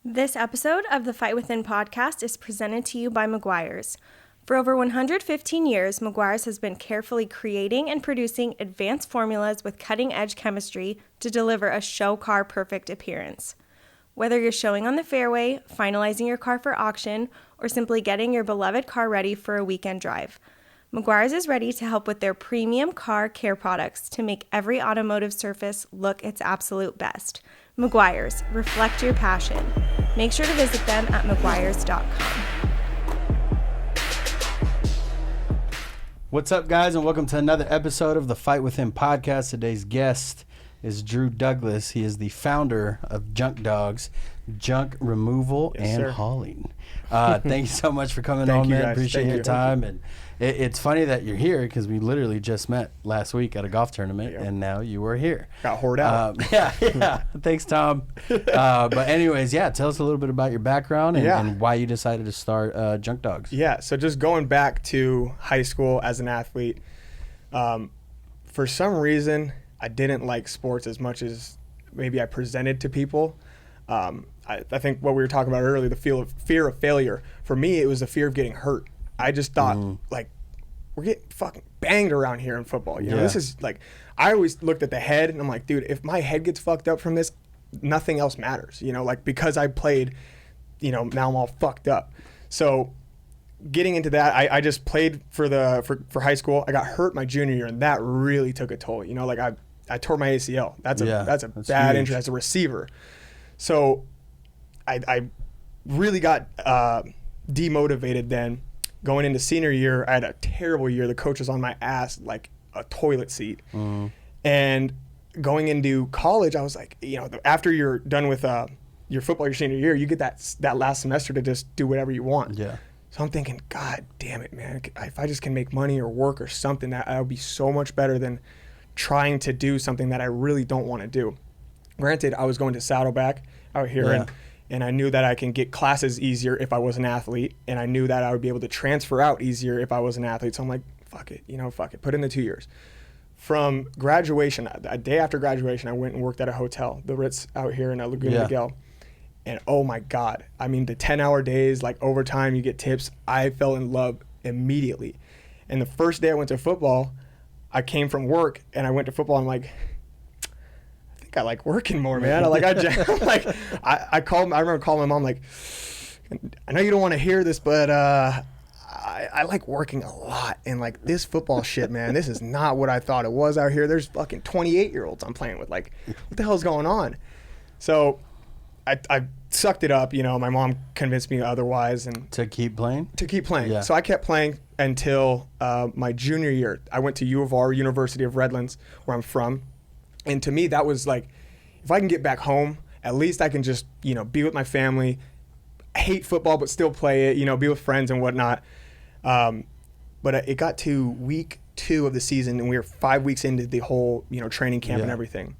This episode of the Fight Within podcast is presented to you by Meguiar's. For over 115 years, Meguiar's has been carefully creating and producing advanced formulas with cutting-edge chemistry to deliver a show car perfect appearance. Whether you're showing on the fairway, finalizing your car for auction, or simply getting your beloved car ready for a weekend drive, Meguiar's is ready to help with their premium car care products to make every automotive surface look its absolute best. Meguiar's, reflect your passion. Make sure to visit them at meguiars.com. What's up, guys, and welcome to another episode of the Fight Within podcast. Today's guest is Drew Douglas. He is the founder of Junk Dawgs, junk removal and hauling. Thank you so much for coming on, man. Guys. Appreciate Thank your you. time. And it's funny that you're here because we literally just met last week at a golf tournament, and now you were here. Got whored out. Yeah. Thanks, Tom. But anyways, tell us a little bit about your background and why you decided to start Junk Dawgs. Yeah, so just going back to high school as an athlete, for some reason, I didn't like sports as much as maybe I presented to people. I think what we were talking about earlier, the fear of failure. For me, it was the fear of getting hurt. I just thought, we're getting fucking banged around here in football. You know, this is like, I always looked at the head and I'm like, dude, if my head gets fucked up from this, nothing else matters. You know, like because I played, now I'm all fucked up. So getting into that, I just played for high school. I got hurt my junior year and that really took a toll. You know, like I tore my ACL. That's a bad injury as a receiver. So I really got demotivated then. Going into senior year, I had a terrible year. The coach was on my ass like a toilet seat. Mm-hmm. And going into college, I was like, after you're done with your football your senior year, you get that last semester to just do whatever you want. Yeah. So I'm thinking, God damn it, man. If I just can make money or work or something, that would be so much better than trying to do something that I really don't want to do. Granted, I was going to Saddleback out here and I knew that I can get classes easier if I was an athlete, and I knew that I would be able to transfer out easier if I was an athlete. So I'm like, fuck it, put in the 2 years. From graduation, a day after graduation, I went and worked at a hotel, the Ritz out here in Laguna Niguel. And oh my God, I mean, the 10-hour days, like overtime, you get tips. I fell in love immediately. And the first day I went to football, I came from work and I went to football. I'm like, I like working more, man. I remember calling my mom, like, I know you don't want to hear this, but I like working a lot. And like this football shit, man, this is not what I thought it was out here. There's fucking 28-year-olds I'm playing with. Like, what the hell's going on? So I sucked it up. My mom convinced me otherwise. And to keep playing? To keep playing. Yeah. So I kept playing until my junior year. I went to U of R, University of Redlands, where I'm from. And to me, that was like, if I can get back home, at least I can just, be with my family. I hate football, but still play it, be with friends and whatnot. But it got to week 2 of the season, and we were 5 weeks into the whole, training camp and everything.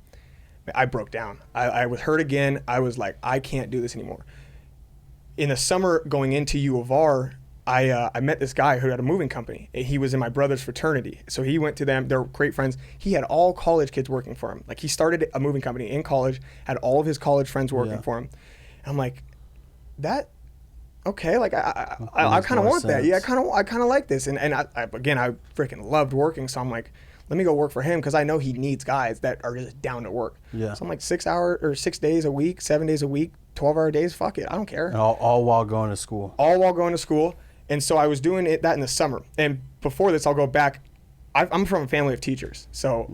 I broke down. I was hurt again. I was like, I can't do this anymore. In the summer going into U of R, I met this guy who had a moving company. He was in my brother's fraternity. So he went to them. They're great friends. He had all college kids working for him. Like, he started a moving company in college, had all of his college friends working for him. And I'm like, okay, like I kind of want that. Yeah, I kind of like this. And I freaking loved working. So I'm like, let me go work for him because I know he needs guys that are just down to work. Yeah. So I'm like 6 days a week, 7 days a week, 12-hour days. Fuck it. I don't care. All while going to school. And so I was doing that in the summer. And before this, I'll go back. I'm from a family of teachers. So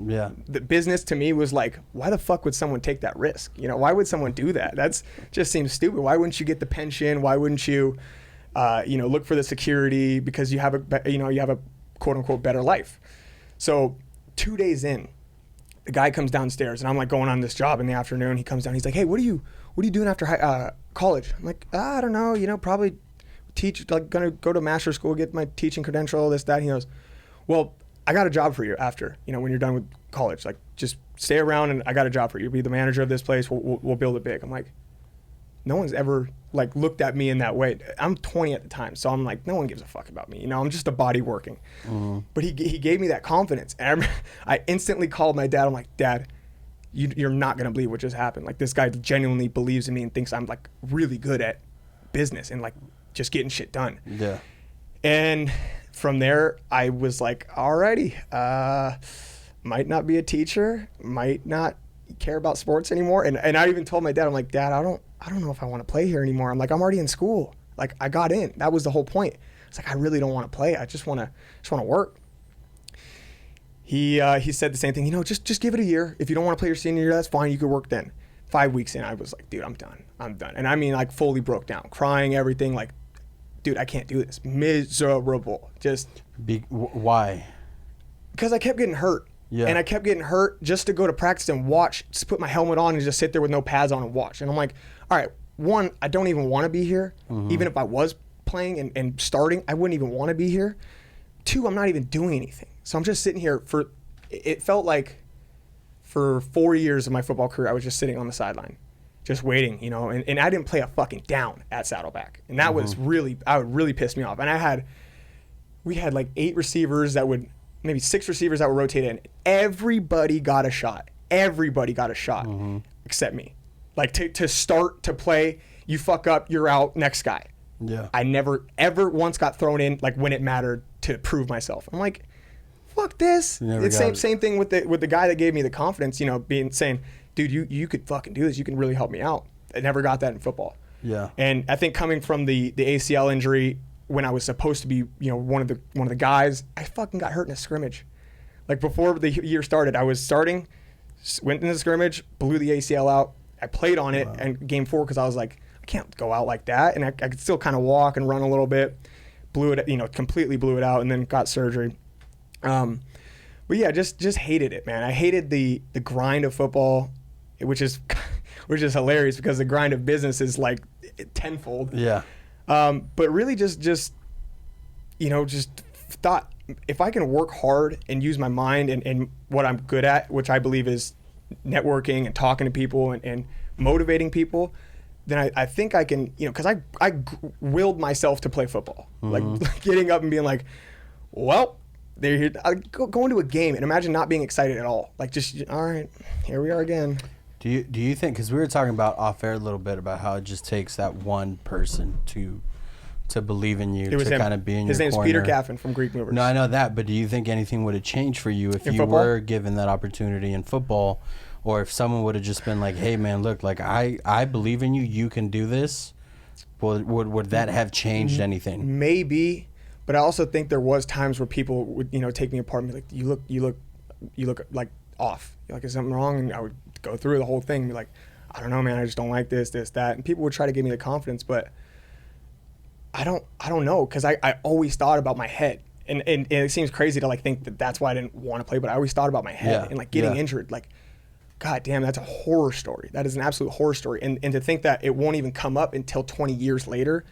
the business to me was like, why the fuck would someone take that risk? Why would someone do that? That's just seems stupid. Why wouldn't you get the pension? Why wouldn't you, look for the security because you have a quote unquote better life? So 2 days in, the guy comes downstairs and I'm like going on this job in the afternoon. He comes down. He's like, hey, what are you doing after college? I'm like, I don't know. Probably teach, like gonna go to master's school, get my teaching credential, this, that. And he goes, well, I got a job for you after, when you're done with college, like just stay around and I got a job for you. Be the manager of this place. We'll build it big. I'm like, no one's ever like looked at me in that way. I'm 20 at the time. So I'm like, no one gives a fuck about me. I'm just a body working. Mm-hmm. But he gave me that confidence. And I instantly called my dad. I'm like, Dad, you're not going to believe what just happened. Like, this guy genuinely believes in me and thinks I'm like really good at business and like just getting shit done. Yeah. And from there, I was like, alrighty, might not be a teacher, might not care about sports anymore. And I even told my dad, I'm like, Dad, I don't know if I want to play here anymore. I'm like, I'm already in school. Like, I got in. That was the whole point. It's like, I really don't want to play. I just want to work. He said the same thing. Just give it a year. If you don't want to play your senior year, that's fine. You could work then. 5 weeks in, I was like, dude, I'm done. And I mean, like, fully broke down, crying, everything. Like, dude, I can't do this. Miserable. Just. Why? Because I kept getting hurt. Yeah. And I kept getting hurt just to go to practice and watch, just put my helmet on and just sit there with no pads on and watch. And I'm like, all right, one, I don't even want to be here. Mm-hmm. Even if I was playing and starting, I wouldn't even want to be here. Two, I'm not even doing anything. So I'm just sitting here it felt like for 4 years of my football career, I was just sitting on the sideline, just waiting, and I didn't play a fucking down at Saddleback. And that was really pissed me off. And we had like 8 receivers maybe 6 receivers that were rotated in. Everybody got a shot. Mm-hmm. Except me. Like to start to play, you fuck up, you're out, next guy. Yeah. I never ever once got thrown in like when it mattered to prove myself. I'm like, fuck this. It's same thing with the guy that gave me the confidence, saying, dude, you could fucking do this. You can really help me out. I never got that in football. Yeah. And I think coming from the ACL injury, when I was supposed to be, one of the guys, I fucking got hurt in a scrimmage. Like, before the year started, I was starting, went in the scrimmage, blew the ACL out. I played on it and game 4 because I was like, I can't go out like that. And I could still kind of walk and run a little bit. Blew it, completely blew it out, and then got surgery. But yeah, just hated it, man. I hated the grind of football, which is hilarious because the grind of business is like tenfold. Yeah. But really just thought, if I can work hard and use my mind and what I'm good at, which I believe is networking and talking to people and motivating people, then I think I can, because I willed myself to play football. Mm-hmm. Like getting up and being like, well, they're here. I go into a game and imagine not being excited at all. Like, just, all right, here we are again. Do you think, because we were talking about off air a little bit about how it just takes that one person to believe in you, to kind of be in your corner. His name's Peter Caffin from Greek Movers. No, I know that, but do you think anything would have changed for you if you were given that opportunity in football, or if someone would have just been like, hey man, look, like I believe in you, you can do this? Would that have changed anything? Maybe, but I also think there was times where people would, take me apart and be like, you look like off. You're like, is something wrong? And I would go through the whole thing and be like, I don't know, man, I just don't like this, that. And people would try to give me the confidence, but I don't know, because I always thought about my head. And it seems crazy to like think that that's why I didn't want to play, but I always thought about my head and like getting injured. Like, God damn, that's a horror story. That is an absolute horror story. And to think that it won't even come up until 20 years later,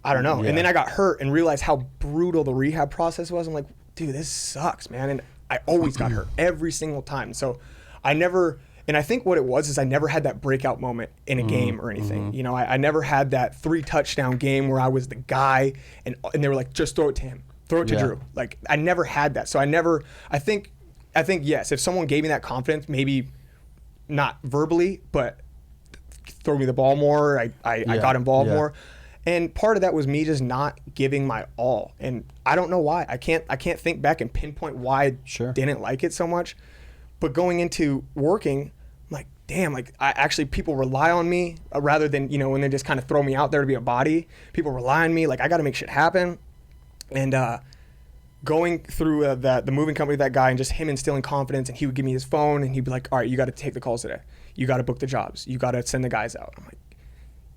I don't know. Yeah. And then I got hurt and realized how brutal the rehab process was. I'm like, dude, this sucks, man. And I always got hurt every single time. So I never, and I think what it was is I never had that breakout moment in a game or anything. Mm-hmm. I never had that 3 touchdown game where I was the guy and they were like, just throw it to him. Throw it to Drew. Like, I never had that. So I think yes, if someone gave me that confidence, maybe not verbally, but throw me the ball more, I got involved more. And part of that was me just not giving my all. And I don't know why. I can't think back and pinpoint why I didn't like it so much. But going into working, I'm like, damn, like people rely on me rather than, when they just kind of throw me out there to be a body. People rely on me. Like, I got to make shit happen. And going through the moving company with that guy and just him instilling confidence, and he would give me his phone and he'd be like, all right, you got to take the calls today. You got to book the jobs. You got to send the guys out. I'm like,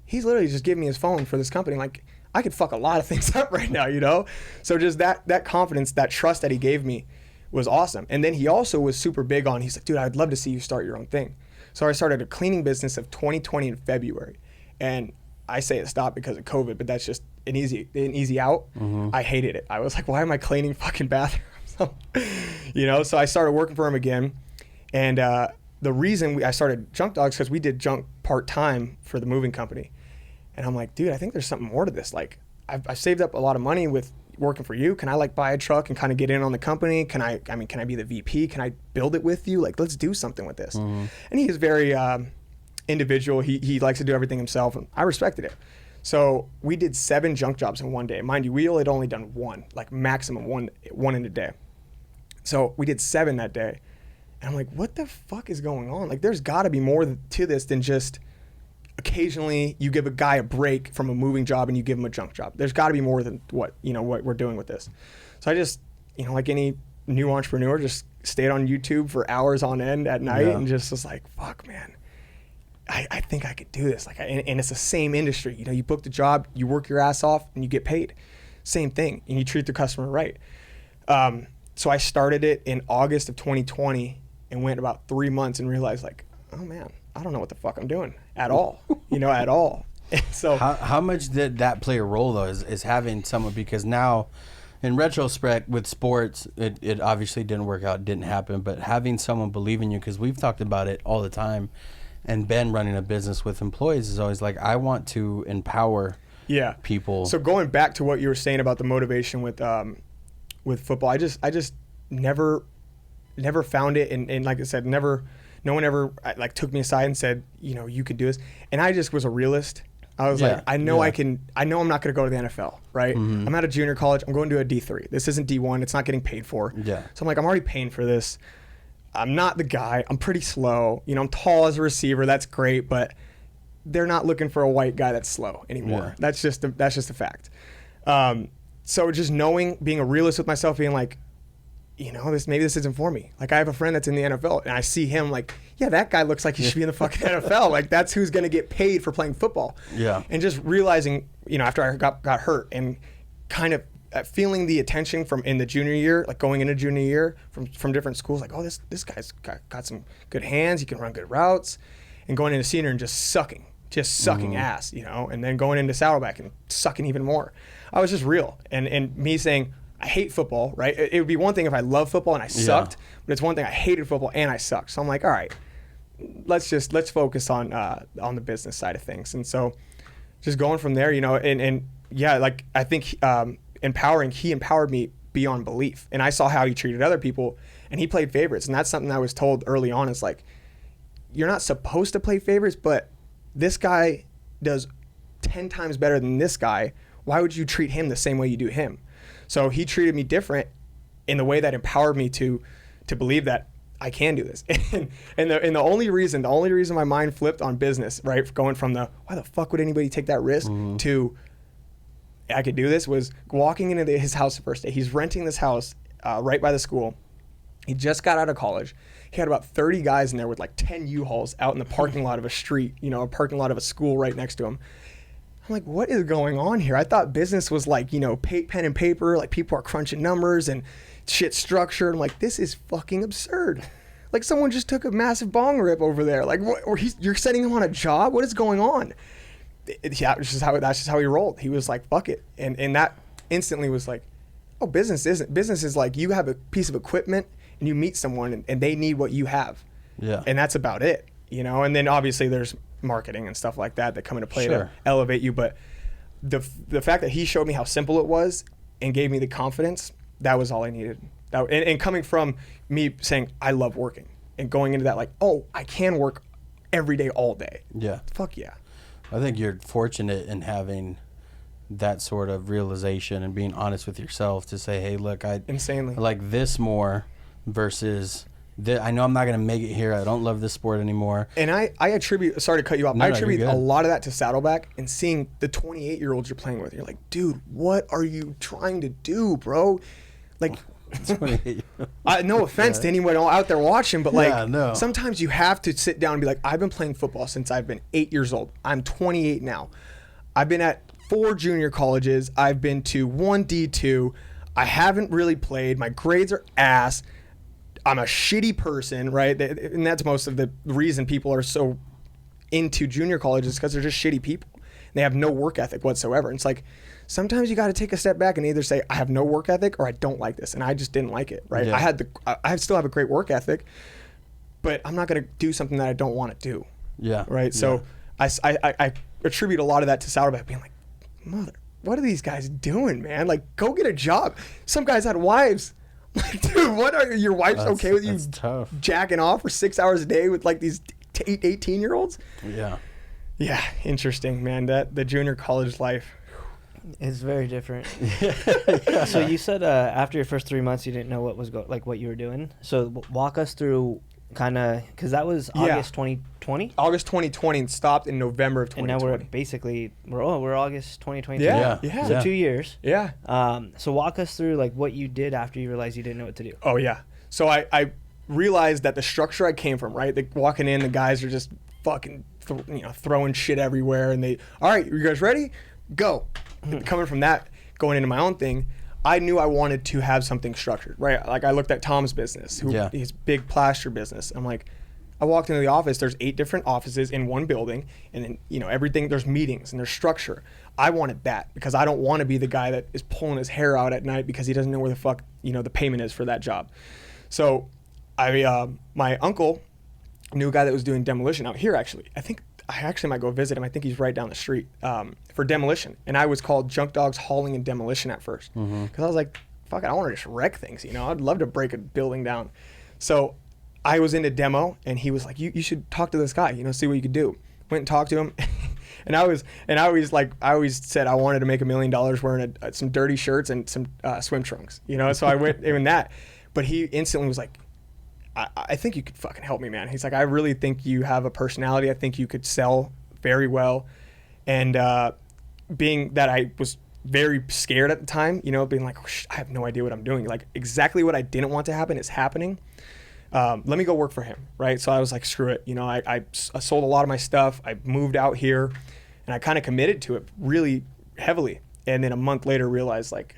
he's literally just giving me his phone for this company. Like, I could fuck a lot of things up right now, So just that confidence, that trust that he gave me was awesome. And then he also was super big on, he's like, dude, I'd love to see you start your own thing. So I started a cleaning business of 2020 in February. And I say it stopped because of COVID, but that's just an easy out. Mm-hmm. I hated it. I was like, why am I cleaning fucking bathrooms? So I started working for him again. And the reason I started Junk Dawgs, because we did junk part-time for the moving company. And I'm like, dude, I think there's something more to this. Like, I've saved up a lot of money with working for you. Can I like buy a truck and kind of get in on the company? Can I be the VP? Can I build it with you? Like, let's do something with this. And he is very individual. He likes to do everything himself, and I respected it. So we did 7 junk jobs in one day. Mind you, we had only done one, like maximum one in a day. So we did 7 that day. And I'm like, what the fuck is going on? Like, there's got to be more to this than just occasionally you give a guy a break from a moving job and you give him a junk job. There's got to be more than what we're doing with this. So I just, like any new entrepreneur, just stayed on YouTube for hours on end at night and just was like, fuck, man. I think I could do this. Like, and it's the same industry. You book the job, you work your ass off, and you get paid. Same thing, and you treat the customer right. So I started it in August of 2020 and went about 3 months and realized, like, oh man, I don't know what the fuck I'm doing at all. At all. And so how much did that play a role though? Is having someone, because now, in retrospect, with sports, it obviously didn't work out, didn't happen. But having someone believe in you, because we've talked about it all the time. And Ben running a business with employees is always like, I want to empower people. So going back to what you were saying about the motivation with football, I just never found it. And like I said, no one ever like took me aside and said, you could do this. And I just was a realist. I was like, I know I'm not going to go to the NFL, right? Mm-hmm. I'm at a junior college. I'm going to a D3. This isn't D1. It's not getting paid for. Yeah. So I'm like, I'm already paying for this. I'm not the guy. I'm pretty slow. I'm tall as a receiver. That's great, but they're not looking for a white guy that's slow anymore. Yeah. That's just a fact. So just being a realist with myself, being like, maybe this isn't for me. Like, I have a friend that's in the NFL, and I see him like, yeah, that guy looks like he should be in the fucking NFL. Like, that's who's gonna get paid for playing football. Yeah. And just realizing, after I got hurt and kind of feeling the attention from in the junior year, like going into junior year from different schools, like, oh, this guy's got some good hands, he can run good routes, and going into senior and just sucking ass, and then going into Saddleback and sucking even more. I was just real, and me saying I hate football, right? It would be one thing if I love football and I sucked, but it's one thing I hated football and I sucked. So I'm like, all right, let's focus on the business side of things, and so just going from there, and like I think. He empowered me beyond belief. And I saw how he treated other people, and he played favorites. And that's something I was told early on, is like, you're not supposed to play favorites, but this guy does 10 times better than this guy. Why would you treat him the same way you do him? So he treated me different in the way that empowered me to believe that I can do this. and the only reason my mind flipped on business, right, going from why the fuck would anybody take that risk to I could do this, was walking into his house the first day. He's renting this house right by the school. He just got out of college. He had about 30 guys in there with like 10 U-Hauls out in the parking lot of a street, a parking lot of a school right next to him. I'm like, what is going on here? I thought business was like, pen and paper, like people are crunching numbers and shit structured. I'm like, this is fucking absurd. Like, someone just took a massive bong rip over there. Like, what, or you're sending him on a job? What is going on? That's just how he rolled. He was like, fuck it. And that instantly was like, oh, business is like, you have a piece of equipment and you meet someone and they need what you have. Yeah. And that's about it, and then obviously there's marketing and stuff like that come into play to elevate you. But the fact that he showed me how simple it was and gave me the confidence, that was all I needed. And coming from me saying, I love working, and going into that like, oh, I can work every day, all day. Yeah. Fuck yeah. I think you're fortunate in having that sort of realization and being honest with yourself to say, hey, look, I like this more versus I know I'm not going to make it here. I don't love this sport anymore. And I attribute, sorry to cut you off, I attribute a lot of that to Saddleback and seeing the 28-year-olds you're playing with. You're like, dude, what are you trying to do, bro? Like, no offense to anyone out there watching, but like, sometimes you have to sit down and be like, I've been playing football since I've been 8 years old. I'm 28 now. I've been at 4 junior colleges. I've been to 1 D2. I haven't really played. My grades are ass. I'm a shitty person, right? And that's most of the reason people are so into junior colleges, because they're just shitty people. They have no work ethic whatsoever. And it's like, sometimes you got to take a step back and either say, I have no work ethic, or I don't like this. And I just didn't like it, right? Yeah. I still have a great work ethic, but I'm not going to do something that I don't want to do. Yeah. Right. So I attribute a lot of that to Saddleback being like, what are these guys doing, man? Like, go get a job. Some guys had wives. Like, dude, what are your wives okay with you jacking off for 6 hours a day with like these 18-year-olds? Yeah. Yeah, interesting, man. The junior college life. It's very different. Yeah. So you said after your first 3 months, you didn't know what was what you were doing. So walk us through kind of, because that was August 2020. August 2020 and stopped in November of 2020. And now we're basically we're August 2022. Yeah. So 2 years. Yeah. So walk us through like what you did after you realized you didn't know what to do. Oh yeah. So I realized that the structure I came from, right? Walking in, the guys are just fucking throwing shit everywhere, and all right, you guys ready? Go. Coming from that, going into my own thing, I knew I wanted to have something structured, right? Like I looked at Tom's business, his big plaster business. I'm like, I walked into the office, there's 8 different offices in one building, and then, everything, there's meetings and there's structure. I wanted that because I don't want to be the guy that is pulling his hair out at night because he doesn't know where the fuck, the payment is for that job. So my uncle knew a guy that was doing demolition out here, actually. I actually might go visit him. I think he's right down the street for demolition. And I was called Junk Dawgs Hauling and Demolition at first. Because I was like, fuck it, I want to just wreck things, I'd love to break a building down. So I was into demo, and he was like, you should talk to this guy, see what you could do. Went and talked to him. and I always said I wanted to make $1 million wearing some dirty shirts and some swim trunks, So I went in that. But he instantly was like, I think you could fucking help me, man. He's like, I really think you have a personality. I think you could sell very well. And being that I was very scared at the time, being like, I have no idea what I'm doing. Like, exactly what I didn't want to happen is happening. Let me go work for him, right? So I was like, screw it. I sold a lot of my stuff. I moved out here, and I kind of committed to it really heavily. And then a month later realized, like,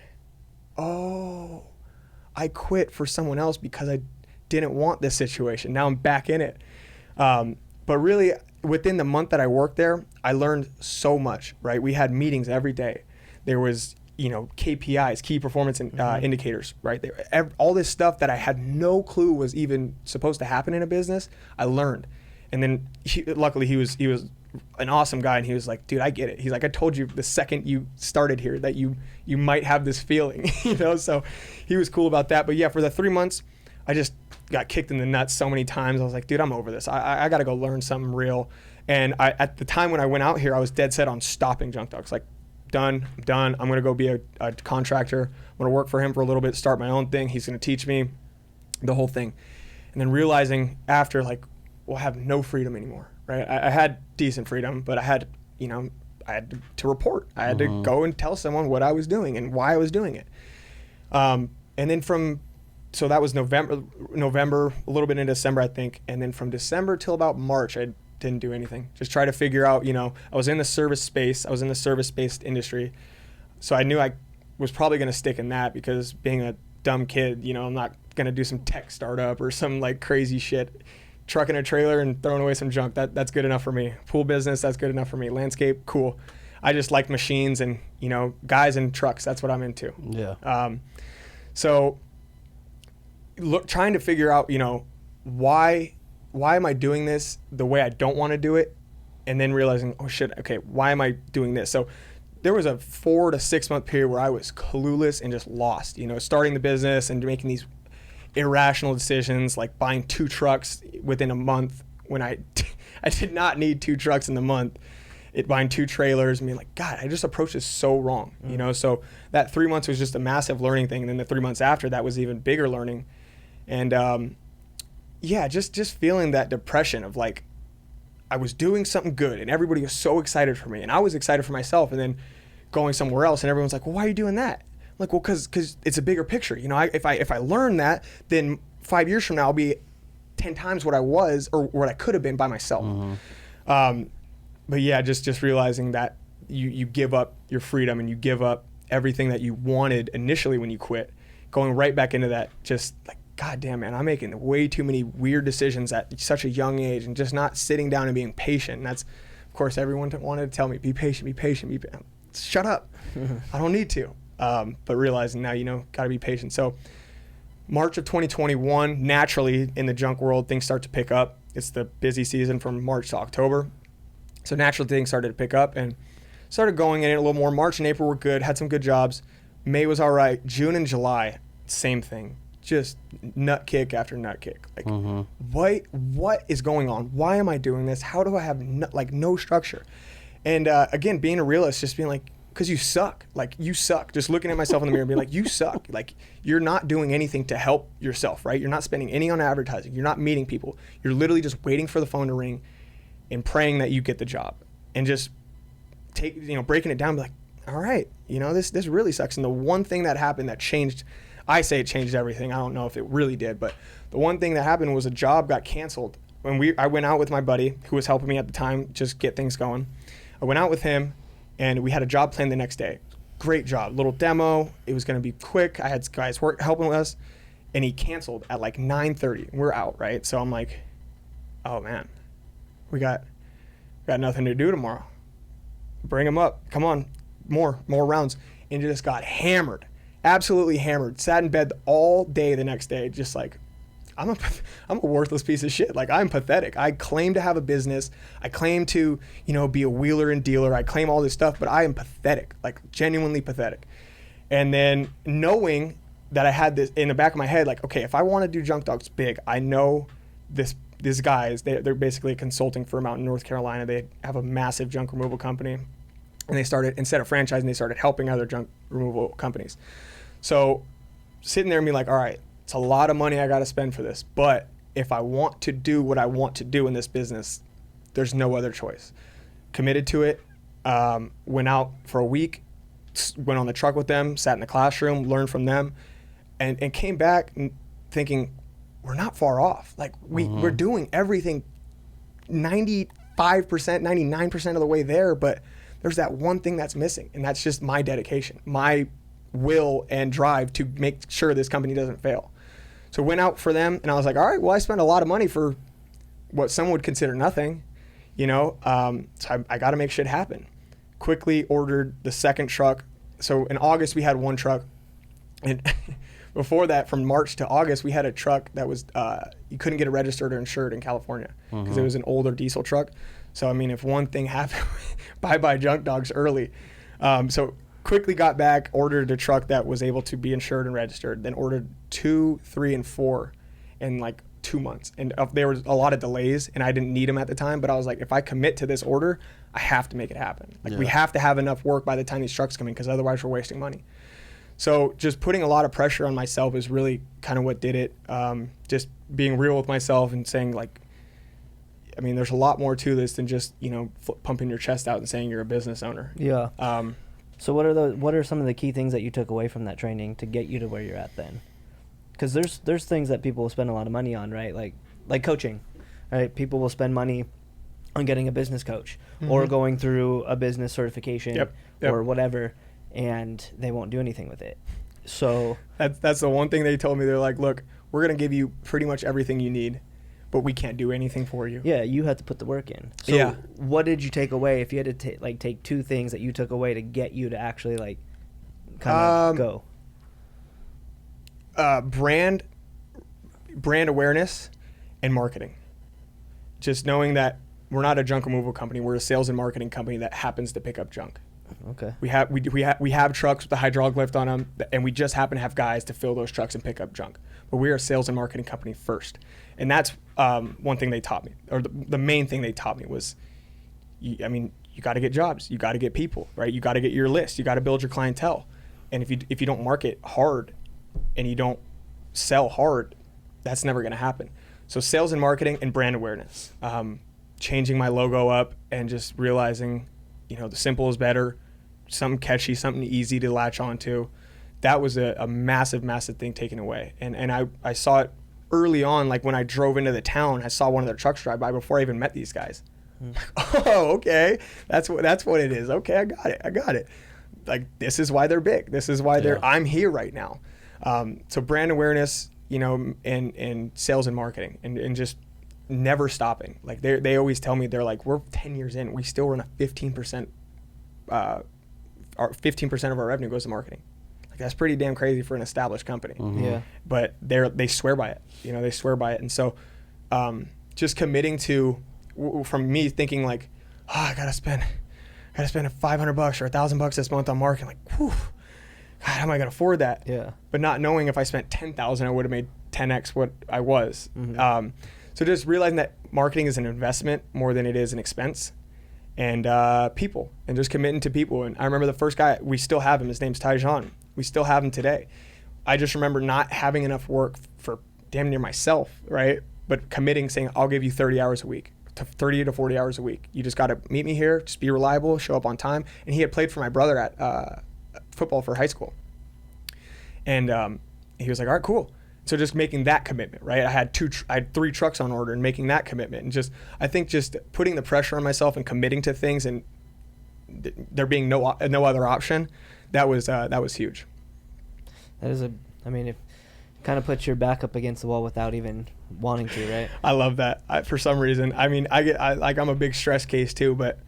oh, I quit for someone else because I didn't want this situation. Now I'm back in it. But really, within the month that I worked there, I learned so much, right? We had meetings every day. There was, KPIs, key performance indicators, right? All this stuff that I had no clue was even supposed to happen in a business, I learned. And then luckily he was an awesome guy, and he was like, dude, I get it. He's like, I told you the second you started here that you might have this feeling, So he was cool about that. But yeah, for the 3 months, I just got kicked in the nuts so many times. I was like, dude, I'm over this. I got to go learn something real. And at the time when I went out here, I was dead set on stopping Junk Dawgs. Like, I'm done. I'm going to go be a contractor. I'm going to work for him for a little bit, start my own thing. He's going to teach me the whole thing. And then realizing after, like, well, I have no freedom anymore, right? I had decent freedom, but I had to report. I had to go and tell someone what I was doing and why I was doing it. And then so that was November, a little bit in December, I think. And then from December till about March, I didn't do anything. Just try to figure out, I was in the service space. I was in the service-based industry. So I knew I was probably going to stick in that because being a dumb kid, I'm not going to do some tech startup or some like crazy shit. Trucking a trailer and throwing away some junk, that's good enough for me. Pool business, that's good enough for me. Landscape, cool. I just like machines and, guys and trucks. That's what I'm into. Yeah. So trying to figure out, why am I doing this the way I don't want to do it? And then realizing, oh shit, okay, why am I doing this? So there was a 4 to 6 month period where I was clueless and just lost, starting the business and making these irrational decisions, like buying 2 trucks within a month when I did not need 2 trucks in the month. Buying 2 trailers and being like, God, I just approached this so wrong, So that 3 months was just a massive learning thing. And then the 3 months after that was even bigger learning. And just feeling that depression of like, I was doing something good and everybody was so excited for me and I was excited for myself, and then going somewhere else and everyone's like, well, why are you doing that? I'm like, well, cause it's a bigger picture. If I learn that, then 5 years from now I'll be 10 times what I was or what I could have been by myself. But yeah, just realizing that you give up your freedom and you give up everything that you wanted initially when you quit, going right back into that, just like, God damn, man, I'm making way too many weird decisions at such a young age and just not sitting down and being patient. And that's, of course, everyone wanted to tell me, be patient, be patient, be patient. Shut up. I don't need to. But realizing now, got to be patient. So March of 2021, naturally in the junk world, things start to pick up. It's the busy season from March to October. So naturally things started to pick up, and started going in it a little more. March and April were good, had some good jobs. May was all right. June and July, same thing. Just nut kick after nut kick. Like, what is going on? Why am I doing this? How do I have no structure? And again, being a realist, just being like, because you suck. Like, you suck. Just looking at myself in the mirror and being like, you suck. Like, you're not doing anything to help yourself, right? You're not spending any on advertising. You're not meeting people. You're literally just waiting for the phone to ring and praying that you get the job. And just breaking it down, be like, all right, this really sucks. And the one thing that happened that changed, I say it changed everything. I don't know if it really did, but the one thing that happened was a job got canceled. I went out with my buddy who was helping me at the time, just get things going. I went out with him, and we had a job planned the next day. Great job, little demo. It was going to be quick. I had guys helping us, and he canceled at like 9:30. We're out, right? So I'm like, oh man, we got nothing to do tomorrow. Bring him up. Come on, more rounds. And just got hammered, absolutely hammered. Sat in bed all day the next day, just like, I'm a worthless piece of shit. Like, I'm pathetic. I claim to have a business. I claim to, be a wheeler and dealer. I claim all this stuff, but I am pathetic, like genuinely pathetic. And then knowing that I had this in the back of my head, like, okay, if I want to do Junk Dawgs big, I know these guys, they're basically a consulting firm out in North Carolina. They have a massive junk removal company. And they started, instead of franchising, they started helping other junk removal companies. So sitting there and being like, all right, it's a lot of money I got to spend for this. But if I want to do what I want to do in this business, there's no other choice. Committed to it, went out for a week, went on the truck with them, sat in the classroom, learned from them, and came back thinking, we're not far off. Like, we're doing everything 95%, 99% of the way there, but there's that one thing that's missing, and that's just my dedication, my will and drive to make sure this company doesn't fail. So went out for them, and I was like, all right, well, I spent a lot of money for what some would consider nothing, so I got to make shit happen. Quickly ordered the second truck. So in August, we had one truck, and before that, from March to August, we had a truck that was, you couldn't get it registered or insured in California because it was an older diesel truck. So, I mean, if one thing happened, bye-bye Junk Dawgs early. So quickly got back, ordered a truck that was able to be insured and registered, then ordered 2, 3, and 4 in like 2 months. And there was a lot of delays, and I didn't need them at the time, but I was like, if I commit to this order, I have to make it happen. Like, we have to have enough work by the time these trucks come in, because otherwise we're wasting money. So just putting a lot of pressure on myself is really kind of what did it. Just being real with myself and saying, like, I mean, there's a lot more to this than just, pumping your chest out and saying you're a business owner. Yeah. So what are some of the key things that you took away from that training to get you to where you're at then? Because there's things that people will spend a lot of money on, right? Like coaching, right? People will spend money on getting a business coach or going through a business certification or whatever, and they won't do anything with it. So that's the one thing they told me. They're like, look, we're going to give you pretty much everything you need, but we can't do anything for you. Yeah, you have to put the work in. So what did you take away? If you had to take 2 things that you took away to get you to actually kind of go. Brand awareness and marketing. Just knowing that we're not a junk removal company. We're a sales and marketing company that happens to pick up junk. Okay. We have trucks with the hydraulic lift on them, and we just happen to have guys to fill those trucks and pick up junk. But we are a sales and marketing company first, and that's one thing they taught me, or the main thing they taught me was, you got to get jobs, you got to get people, right? You got to get your list, you got to build your clientele, and if you don't market hard, and you don't sell hard, that's never going to happen. So sales and marketing and brand awareness, changing my logo up and just realizing, the simple is better, something catchy, something easy to latch onto. That was a massive, massive thing taken away. And I saw it early on, like when I drove into the town, I saw one of their trucks drive by before I even met these guys. Oh, okay. That's what it is. Okay, I got it. Like, this is why they're big. This is why I'm here right now. So brand awareness, and sales and marketing and just never stopping. Like they always tell me, they're like, we're 10 years in, we still run a 15%, 15% of our revenue goes to marketing. Like, that's pretty damn crazy for an established company. Yeah. But they swear by it, they swear by it. And so, just committing to, from me thinking like, I gotta spend I got to spend $500 or $1,000 this month on marketing. Like, whew, God, how am I going to afford that? Yeah. But not knowing if I spent 10,000, I would have made 10x what I was. So just realizing that marketing is an investment more than it is an expense, and people, and just committing to people. And I remember the first guy, we still have him. His name's Tyjon. We still have him today. I just remember not having enough work for damn near myself, right? But committing, saying, I'll give you 30 hours a week, to 30 to 40 hours a week. You just got to meet me here, just be reliable, show up on time. And he had played for my brother at football for high school. And he was like, all right, cool. So just making that commitment, right? I had 3 trucks on order, and making that commitment, and just, I think just putting the pressure on myself and committing to things, and there being no other option, that was huge. That is it kind of puts your back up against the wall without even wanting to, right? I love that. For some reason, I'm a big stress case too, but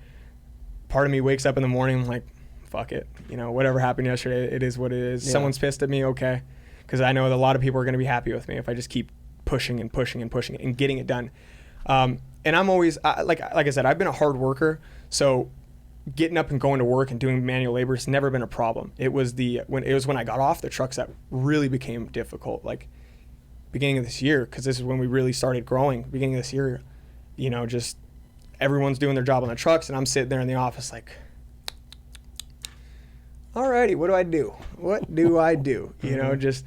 part of me wakes up in the morning, I'm like, fuck it. Whatever happened yesterday, it is what it is. Yeah. Someone's pissed at me, okay. Because I know that a lot of people are going to be happy with me if I just keep pushing and pushing and pushing and getting it done. And I'm always, like I said, I've been a hard worker. So getting up and going to work and doing manual labor has never been a problem. It was when I got off the trucks that really became difficult. Like beginning of this year, because this is when we really started growing. Beginning of this year, just everyone's doing their job on the trucks, and I'm sitting there in the office like, alrighty, what do I do? What do I do? Just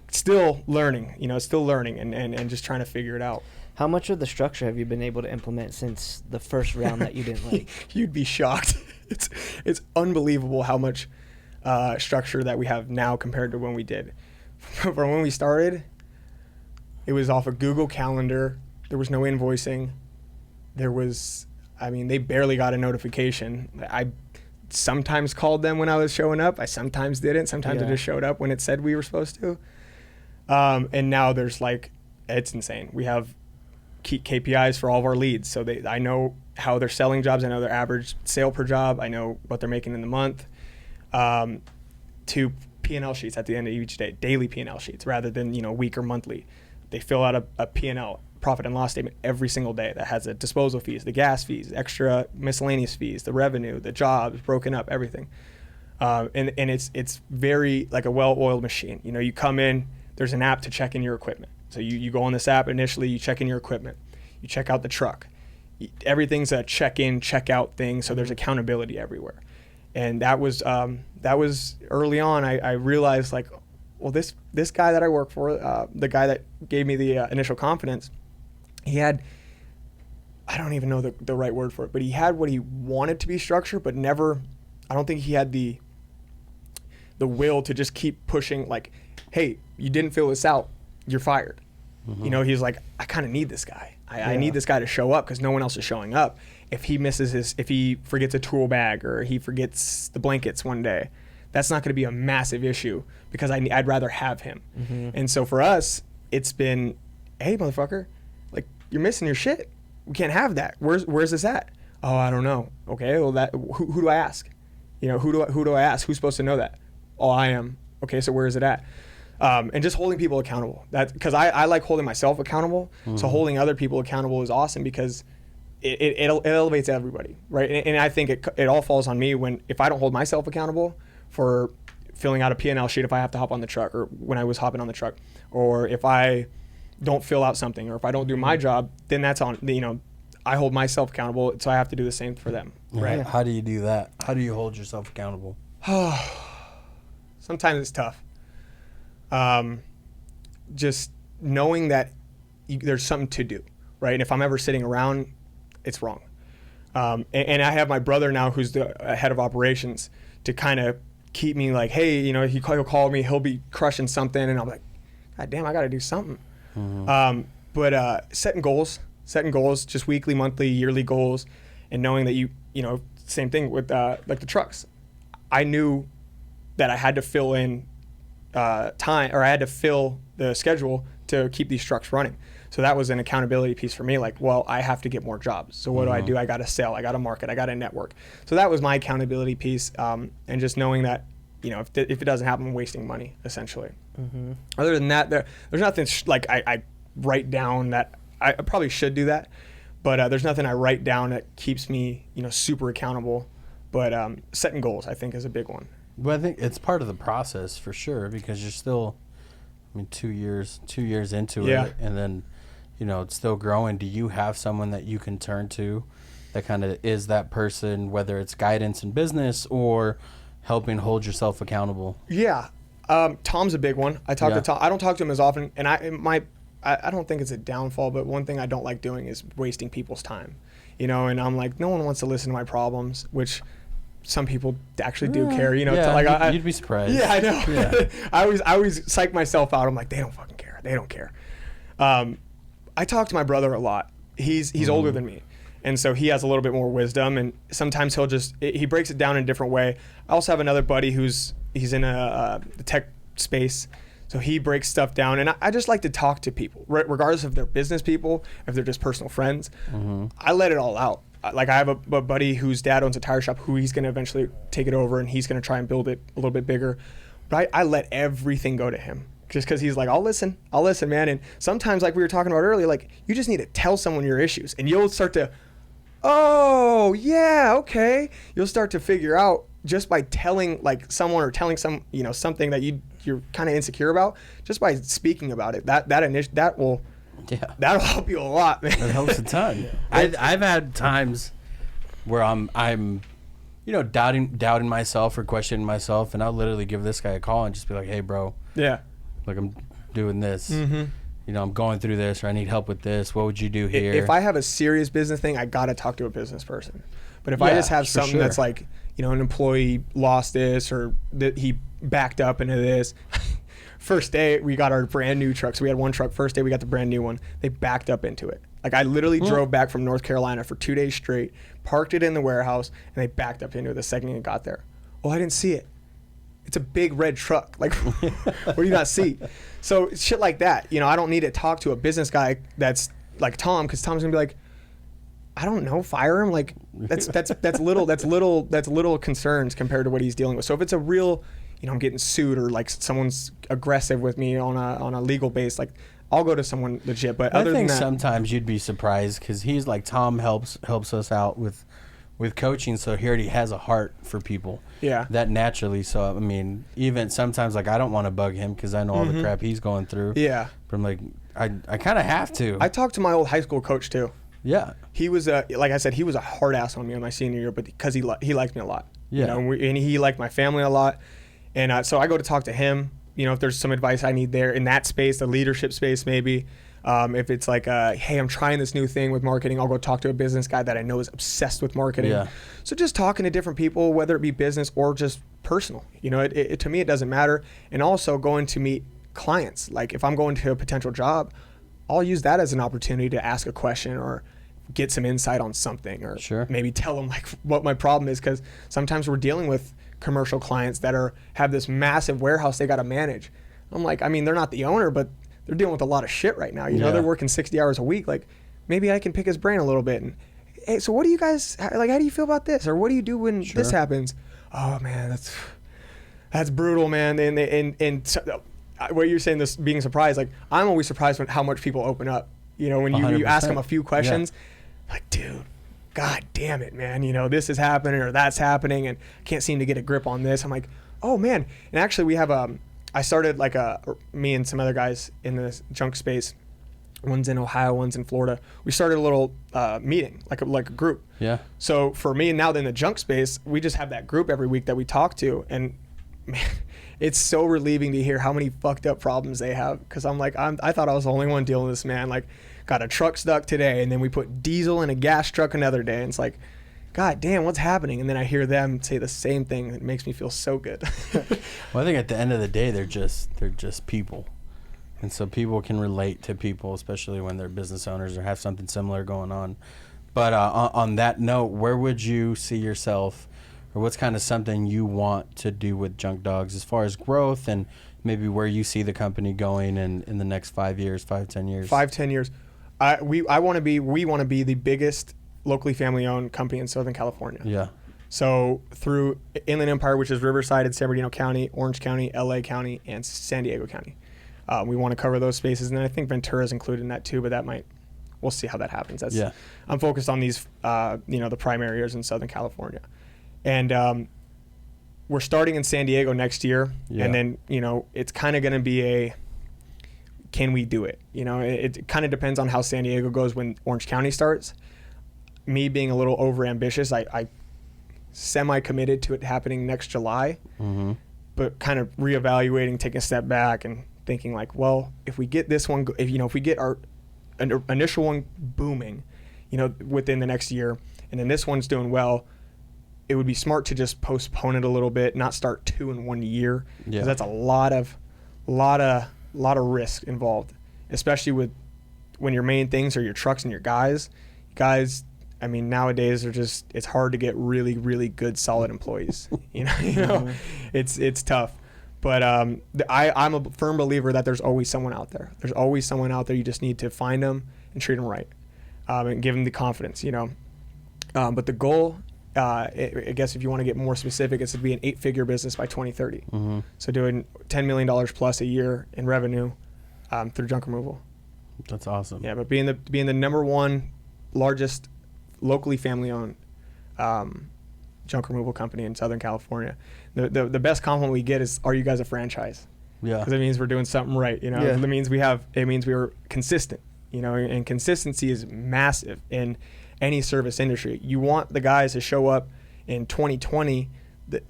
still learning, and just trying to figure it out. How much of the structure have you been able to implement since the first round that you didn't like? You'd be shocked. It's unbelievable how much structure that we have now compared to when we did. From when we started, it was off a Google Calendar. There was no invoicing. They barely got a notification. I sometimes called them when I was showing up. I sometimes didn't. Sometimes I just showed up when it said we were supposed to. And now there's it's insane. We have KPIs for all of our leads. So I know how they're selling jobs. I know their average sale per job. I know what they're making in the month. To P&L sheets at the end of each day, daily P&L sheets rather than, week or monthly. They fill out a P&L, profit and loss statement, every single day that has the disposal fees, the gas fees, extra miscellaneous fees, the revenue, the jobs broken up, everything. And it's very like a well-oiled machine. You come in, there's an app to check in your equipment. So you go on this app initially, you check in your equipment, you check out the truck. Everything's a check-in, check-out thing, so there's accountability everywhere. And that was early on. I realized well, this guy that I work for, the guy that gave me the initial confidence, he had, I don't even know the right word for it, but he had what he wanted to be structured, but never, I don't think he had the will to just keep pushing hey, you didn't fill this out, you're fired. Mm-hmm. He's like, I kind of need this guy. I need this guy to show up because no one else is showing up. If he forgets a tool bag or he forgets the blankets one day, that's not going to be a massive issue because I'd rather have him. Mm-hmm. And so for us, it's been, hey, motherfucker, you're missing your shit. We can't have that. Where's this at? Oh, I don't know. Okay, well who do I ask? Who do I ask? Who's supposed to know that? Oh, I am. Okay, so where is it at? And just holding people accountable. Because I like holding myself accountable. Mm-hmm. So holding other people accountable is awesome because it elevates everybody, right? And I think it all falls on me if I don't hold myself accountable for filling out a P&L sheet if I have to hop on the truck or when I was hopping on the truck, or if I don't fill out something or if I don't do my job, then that's on, I hold myself accountable, so I have to do the same for them, right? Yeah. How do you do that? How do you hold yourself accountable? Sometimes it's tough. Just knowing that there's something to do, right? And if I'm ever sitting around, it's wrong. And I have my brother now who's the head of operations to kind of keep me hey, he'll call me, he'll be crushing something, and I'm like, God damn, I got to do something. Mm-hmm. But setting goals, just weekly, monthly, yearly goals, and knowing that same thing with the trucks. I knew that I had to fill in time, or I had to fill the schedule to keep these trucks running. So that was an accountability piece for me. I have to get more jobs. So what do? I got to sell. I got to market. I got to network. So that was my accountability piece. And just knowing that, if it doesn't happen, I'm wasting money, essentially. Mm-hmm. Other than that, there's nothing I write down that I probably should do that, but there's nothing I write down that keeps me, super accountable. But setting goals, I think, is a big one. Well, I think it's part of the process for sure, because you're still, 2 years into it, and then, it's still growing. Do you have someone that you can turn to that kind of is that person, whether it's guidance in business or helping hold yourself accountable? Yeah. Tom's a big one. I talk to Tom. I don't talk to him as often, and I don't think it's a downfall, but one thing I don't like doing is wasting people's time, and I'm like, no one wants to listen to my problems, which some people actually do care, you'd be surprised. Yeah, I know. Yeah. I always psych myself out. I'm like, they don't fucking care. They don't care. I talk to my brother a lot. He's older than me. And so he has a little bit more wisdom, and sometimes he breaks it down in a different way. I also have another buddy he's in the tech space, so he breaks stuff down. And I just like to talk to people, regardless if they're business people, if they're just personal friends. I let it all out. Like I have a buddy whose dad owns a tire shop who he's going to eventually take it over, and he's going to try and build it a little bit bigger. But I let everything go to him. Just because he's like, I'll listen, man. And sometimes, like we were talking about earlier, like you just need to tell someone your issues, and you'll start to, oh yeah, okay. You'll start to figure out just by telling like someone or telling something that you're kind of insecure about, just by speaking about it. That'll help you a lot, man. It helps a ton. I've had times where I'm doubting myself or questioning myself, and I'll literally give this guy a call and just be like, hey bro, like I'm doing this, I'm going through this, or I need help with this. What would you do here? If I have a serious business thing, I gotta talk to a business person. But if I just have something that's like, an employee lost this, or that he backed up into this. First day we got our brand new truck, so we had one truck. First day we got the brand new one, they backed up into it. Like I literally drove back from North Carolina for 2 days straight, parked it in the warehouse, and they backed up into it the second it got there. Oh, I didn't see it. It's a big red truck. Like, what do you not see? So shit like that. I don't need to talk to a business guy that's like Tom, because Tom's gonna be like, I don't know, fire him. Like that's little concerns compared to what he's dealing with. So if it's a real, I'm getting sued, or like someone's aggressive with me on a legal base, like I'll go to someone legit. But other than that, sometimes you'd be surprised, because he's like, Tom helps us out with coaching, so he already has a heart for people. Yeah. That naturally. So even sometimes, like, I don't want to bug him because I know all the crap he's going through. Yeah. But I'm like, I kind of have to. I talked to my old high school coach too. Yeah. He was like I said, he was a hard ass on me in my senior year, but because he liked me a lot. Yeah. And he liked my family a lot, and so I go to talk to him. If there's some advice I need there in that space, the leadership space maybe. If it's like, hey, I'm trying this new thing with marketing, I'll go talk to a business guy that I know is obsessed with marketing. Yeah. So just talking to different people, whether it be business or just personal, to me, it doesn't matter. And also going to meet clients. Like if I'm going to a potential job, I'll use that as an opportunity to ask a question or get some insight on something, or maybe tell them like what my problem is. Cause sometimes we're dealing with commercial clients that have this massive warehouse they got to manage. I'm like, they're not the owner, but they're dealing with a lot of shit right now. They're working 60 hours a week. Like maybe I can pick his brain a little bit. And hey, so what do you guys, like, how do you feel about this? Or what do you do when this happens? Oh man, that's brutal, man. And so, what you're saying, this being surprised, like I'm always surprised when how much people open up, when you ask them a few questions, like, dude, God damn it, man. This is happening or that's happening, and I can't seem to get a grip on this. I'm like, oh man. And actually we have, I started like me and some other guys in the junk space. One's in Ohio, one's in Florida. We started a little meeting, like a group. Yeah. So for me now in the junk space, we just have that group every week that we talk to, and man, it's so relieving to hear how many fucked up problems they have. Because I'm like, I thought I was the only one dealing with this, man. Like, got a truck stuck today, and then we put diesel in a gas truck another day, and it's like, God damn, what's happening? And then I hear them say the same thing. It makes me feel so good. Well, I think at the end of the day, they're just people. And so people can relate to people, especially when they're business owners or have something similar going on. But on that note, where would you see yourself, or what's kind of something you want to do with Junk Dawgs as far as growth, and maybe where you see the company going in the next 5 years, 5-10 years? 5-10 years. We want to be the biggest locally family-owned company in Southern California. Yeah. So through Inland Empire, which is Riverside and San Bernardino County, Orange County, LA County, and San Diego County. We want to cover those spaces, and then I think Ventura is included in that too, but we'll see how that happens. I'm focused on these, the primary areas in Southern California. And we're starting in San Diego next year. Yeah. And then, it's kind of going to be can we do it? It kind of depends on how San Diego goes when Orange County starts. Me being a little over ambitious, I semi-committed to it happening next July, but kind of reevaluating, taking a step back and thinking like, well, if we get this one, if we get our initial one booming, within the next year, and then this one's doing well, it would be smart to just postpone it a little bit, not start 2 in 1 year, because that's a lot of risk involved, especially when your main things are your trucks and your guys. I mean, nowadays it's hard to get really, really good, solid employees. It's tough. But I'm a firm believer that there's always someone out there. There's always someone out there. You just need to find them and treat them right, and give them the confidence. But the goal, I guess, if you want to get more specific, is to be an 8-figure business by 2030. So doing $10 million plus a year in revenue through junk removal. That's awesome. Yeah, but being the number one largest locally family-owned junk removal company in Southern California. The best compliment we get is, "Are you guys a franchise?" Yeah, because it means we're doing something right. It means we are consistent. And consistency is massive in any service industry. You want the guys to show up in 2020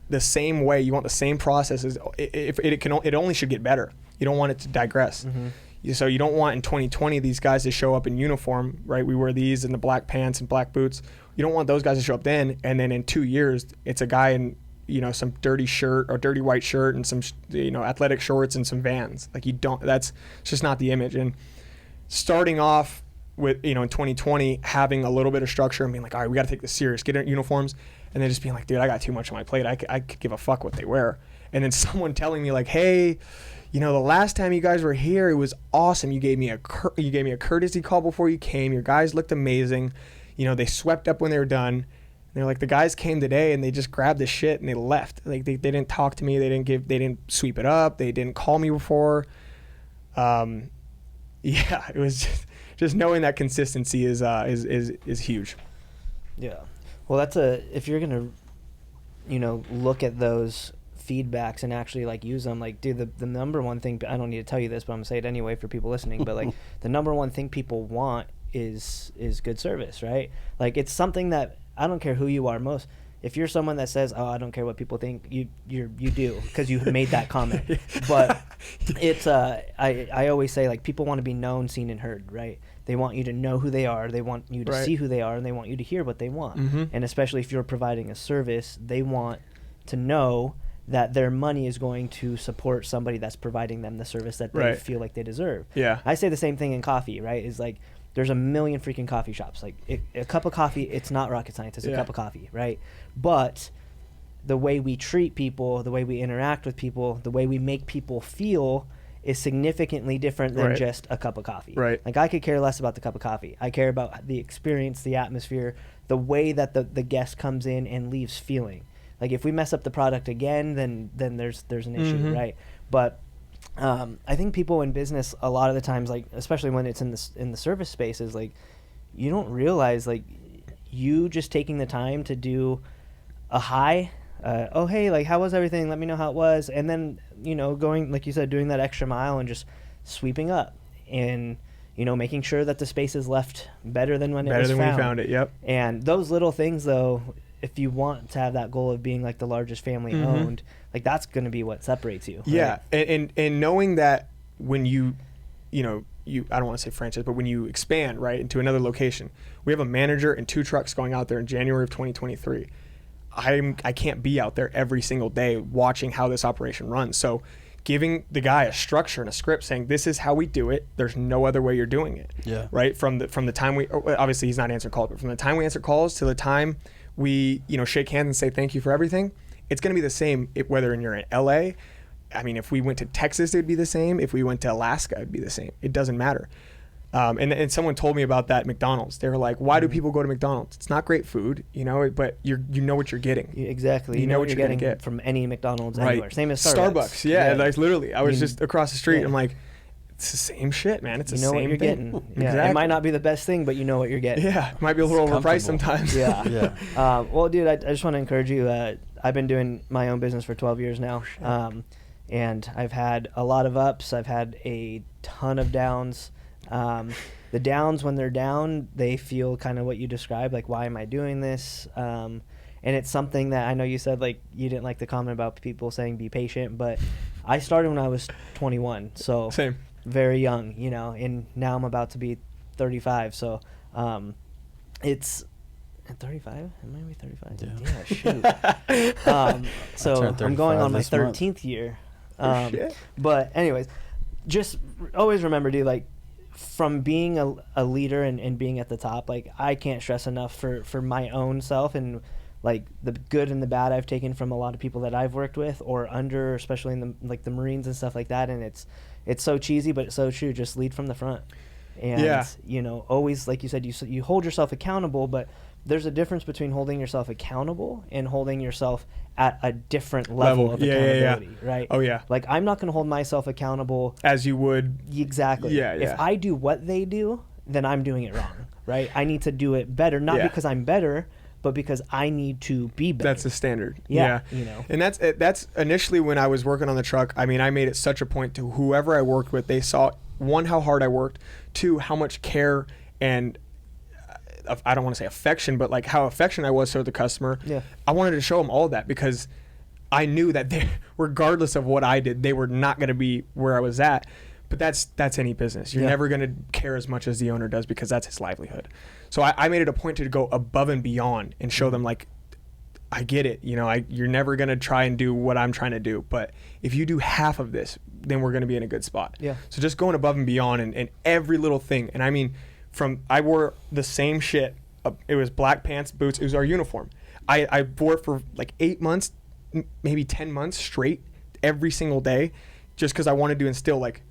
the same way. You want the same processes. It only should get better. You don't want it to digress. So you don't want in 2020 these guys to show up in uniform, right? We wear these and the black pants and black boots. You don't want those guys to show up then, and then in 2 years it's a guy in some dirty shirt or dirty white shirt and some athletic shorts and some Vans. Like, that's just not the image. And starting off with in 2020 having a little bit of structure and being like, all right, we got to take this serious, get in uniforms, and then just being like, dude, I got too much on my plate. I could give a fuck what they wear. And then someone telling me like, hey, the last time you guys were here, it was awesome. You gave me a courtesy call before you came. Your guys looked amazing. They swept up when they were done. And they're like, the guys came today and they just grabbed the shit and they left. Like, they didn't talk to me. They didn't sweep it up. They didn't call me before. It was just knowing that consistency is huge. Yeah. Well, if you're gonna, look at those feedbacks and actually like use them, like, dude, the number one thing, I don't need to tell you this, but I'm gonna say it anyway for people listening, but like the number one thing people want is good service, right? Like, it's something that I don't care who you are. If you're someone that says, oh, I don't care what people think, you do, because you made that comment. But it's I always say, like, people want to be known, seen, and heard, right? They want you to know who they are, they want you to see who they are, and they want you to hear what they want. And especially if you're providing a service, they want to know that their money is going to support somebody that's providing them the service that they feel like they deserve. Yeah. I say the same thing in coffee, right? Is like, there's a million freaking coffee shops. Like, a cup of coffee, it's not rocket science. It's a cup of coffee, right? But the way we treat people, the way we interact with people, the way we make people feel is significantly different than just a cup of coffee. Right. Like, I could care less about the cup of coffee. I care about the experience, the atmosphere, the way that the guest comes in and leaves feeling. Like, if we mess up the product again, then there's an issue, right? But I think people in business a lot of the times, like, especially when it's in the service spaces, like, you don't realize, like, you just taking the time to do a hi, oh, hey, like, how was everything? Let me know how it was. And then, going, like you said, doing that extra mile and just sweeping up and, making sure that the space is left better than when it was found. Better than when you found it, yep. And those little things, though, if you want to have that goal of being like the largest family owned, like, that's going to be what separates you. Yeah. Right? And knowing that when you I don't want to say franchise, but when you expand, right, into another location, we have a manager and 2 trucks going out there in January of 2023. I can't be out there every single day watching how this operation runs. So giving the guy a structure and a script saying, this is how we do it. There's no other way you're doing it. Yeah. Right. From the time obviously he's not answering calls, but from the time we answer calls to the time we, shake hands and say thank you for everything, it's going to be the same whether you're in LA. I mean, if we went to Texas, it'd be the same. If we went to Alaska, it'd be the same. It doesn't matter. And someone told me about that at McDonald's. They were like, why do people go to McDonald's? It's not great food, but you know what you're getting. Exactly. You know what you're getting from any McDonald's anywhere. Same as Starbucks. Yeah, like literally. I was just across the street. Yeah. I'm like, it's the same shit, man. It's the You know same what you're thing. getting. Yeah, Exactly. it might not be the best thing, but you know what you're getting. Yeah, it might be a little overpriced sometimes. Yeah. Yeah. Well, dude, I just want to encourage you. I've been doing my own business for 12 years now, and I've had a lot of ups. I've had a ton of downs. The downs, when they're down, they feel kind of what you described, like, why am I doing this? And it's something that I know you said, like, you didn't like the comment about people saying be patient, but I started when I was 21, so Same. very young, you know, and now I'm about to be 35, so it's at 35. Am I gonna be 35? Yeah, shoot. So I'm going on my 13th year. Shit. But anyways, just always remember, dude, like, from being a leader and being at the top, like, I can't stress enough for my own self, and like the good and the bad I've taken from a lot of people that I've worked with or under, especially in the Marines and stuff like that. And it's so cheesy, but it's so true. Just lead from the front. And, you know, always, like you said, you hold yourself accountable, but there's a difference between holding yourself accountable and holding yourself at a different level of accountability, right? Oh, yeah. Like, I'm not going to hold myself accountable As you would. exactly. Yeah. If I do what they do, then I'm doing it wrong, right? I need to do it better, not because I'm better, but because I need to be better. That's the standard. Yeah. You know. And that's initially when I was working on the truck. I mean, I made it such a point to whoever I worked with. They saw, one, how hard I worked, two, how much care and I don't want to say affection, but like how affectionate I was to the customer. Yeah. I wanted to show them all of that because I knew that they, regardless of what I did, they were not going to be where I was at. But that's any business. You're never going to care as much as the owner does because that's his livelihood. So I made it a point to go above and beyond and show them, like, I get it. You know, you're never going to try and do what I'm trying to do. But if you do half of this, then we're going to be in a good spot. Yeah. So just going above and beyond and every little thing. And I mean, I wore the same shit. It was black pants, boots. It was our uniform. I wore it for like 8 months, maybe 10 months straight every single day just because I wanted to instill, like,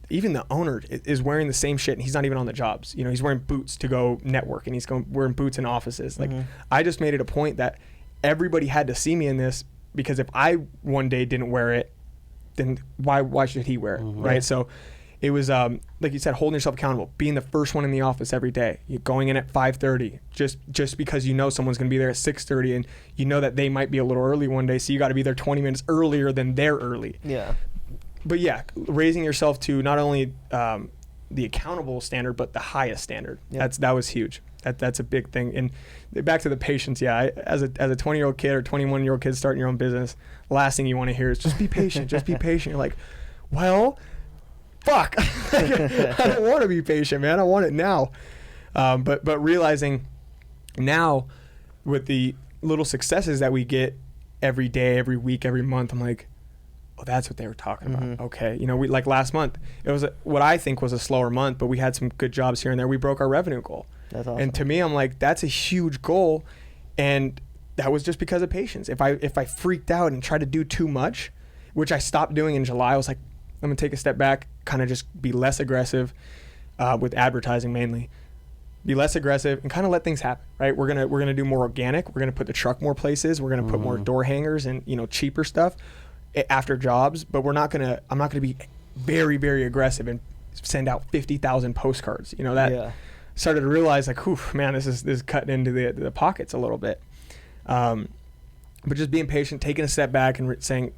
even the owner is wearing the same shit and he's not even on the jobs. You know, he's wearing boots to go network and he's wearing boots in offices. Like, I just made it a point that everybody had to see me in this because if I one day didn't wear it, then why should he wear it, right? So it was, like you said, holding yourself accountable, being the first one in the office every day. You're going in at 5:30 just because you know someone's going to be there at 6:30 and you know that they might be a little early one day, so you got to be there 20 minutes earlier than they're early. Yeah. But yeah, raising yourself to not only the accountable standard, but the highest standard. Yep. That was huge. That's a big thing. And back to the patience. Yeah, as a 20-year-old kid or 21-year-old kid starting your own business, last thing you want to hear is just be patient. Just be patient. You're like, well, fuck. I don't want to be patient, man. I want it now. But realizing now with the little successes that we get every day, every week, every month, I'm like, oh, that's what they were talking about. Okay. You know, we, like last month, it was what I think was a slower month, but we had some good jobs here and there. We broke our revenue goal. That's awesome. And to me, I'm like, that's a huge goal. And that was just because of patience. If I freaked out and tried to do too much, which I stopped doing in July, I was like, I'm going to take a step back, kind of just be less aggressive with advertising mainly. Be less aggressive and kind of let things happen, right? We're gonna do more organic. We're gonna put the truck more places. We're gonna put more door hangers and, you know, cheaper stuff after jobs, but I'm not gonna be very, very aggressive and send out 50,000 postcards. You know, that started to realize, like, oof, man, this is cutting into the pockets a little bit. But just being patient, taking a step back and saying,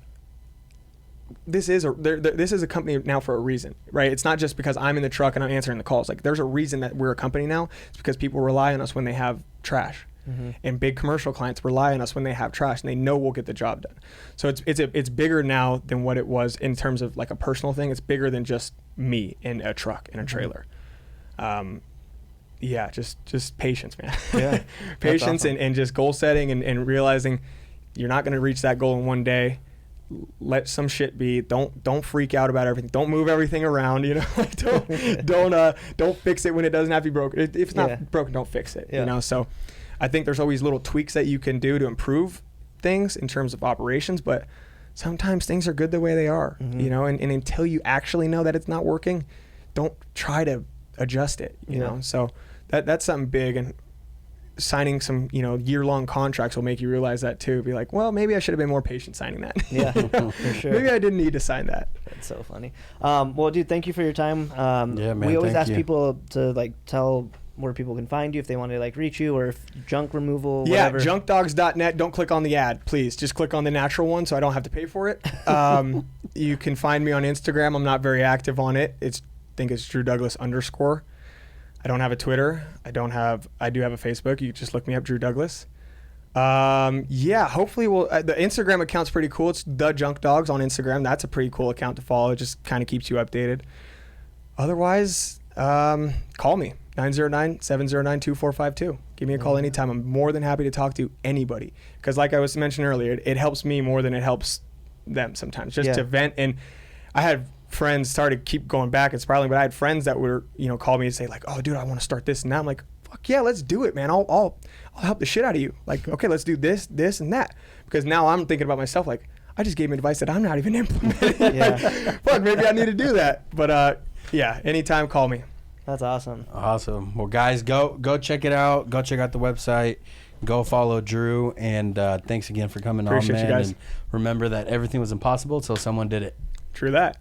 this is a company now for a reason, right? It's not just because I'm in the truck and I'm answering the calls. Like, there's a reason that we're a company now. It's because people rely on us when they have trash. And big commercial clients rely on us when they have trash and they know we'll get the job done. So it's bigger now than what it was in terms of like a personal thing. It's bigger than just me in a truck and a trailer. Just patience, man. Yeah. Patience awesome. and just goal setting and realizing you're not going to reach that goal in one day. Let some shit be. Don't freak out about everything. Don't move everything around, you know. Don't fix it when it doesn't have to be broken. If it's not broken, don't fix it. You know. So I think there's always little tweaks that you can do to improve things in terms of operations, but sometimes things are good the way they are, you know, and until you actually know that it's not working, don't try to adjust it, you know. So that's something big, and signing some, year-long contracts will make you realize that too. Be like, well, maybe I should have been more patient signing that. Yeah, for sure. Maybe I didn't need to sign that. That's so funny. Well, dude, thank you for your time. Yeah, man, we always thank ask you. people to like tell where people can find you if they want to like reach you, or if junk removal, whatever. Yeah, junkdawgs.net. Don't click on the ad, please. Just click on the natural one so I don't have to pay for it. You can find me on Instagram. I'm not very active on it. I think it's Drew Douglas _. I don't have a Twitter. I do have a Facebook. You can just look me up, Drew Douglas. Yeah, hopefully the Instagram account's pretty cool. It's The Junk Dawgs on Instagram. That's a pretty cool account to follow. It just kind of keeps you updated. Otherwise, call me, 909-709-2452. Give me a call anytime. I'm more than happy to talk to anybody. Because like I was mentioning earlier, it helps me more than it helps them sometimes. Just to vent. And I had friends, sorry to keep going back and spiraling, but I had friends that were, call me and say like, oh dude, I want to start this and that. I'm like, fuck yeah, let's do it, man. I'll help the shit out of you. Like, okay, let's do this and that. Because now I'm thinking about myself, like, I just gave him advice that I'm not even implementing. Yeah. Fuck, maybe I need to do that. But yeah, anytime, call me. That's awesome. Awesome. Well, guys, go check it out. Go check out the website. Go follow Drew. And thanks again for coming Appreciate on, man. you guys. And remember that everything was impossible until someone did it. True that.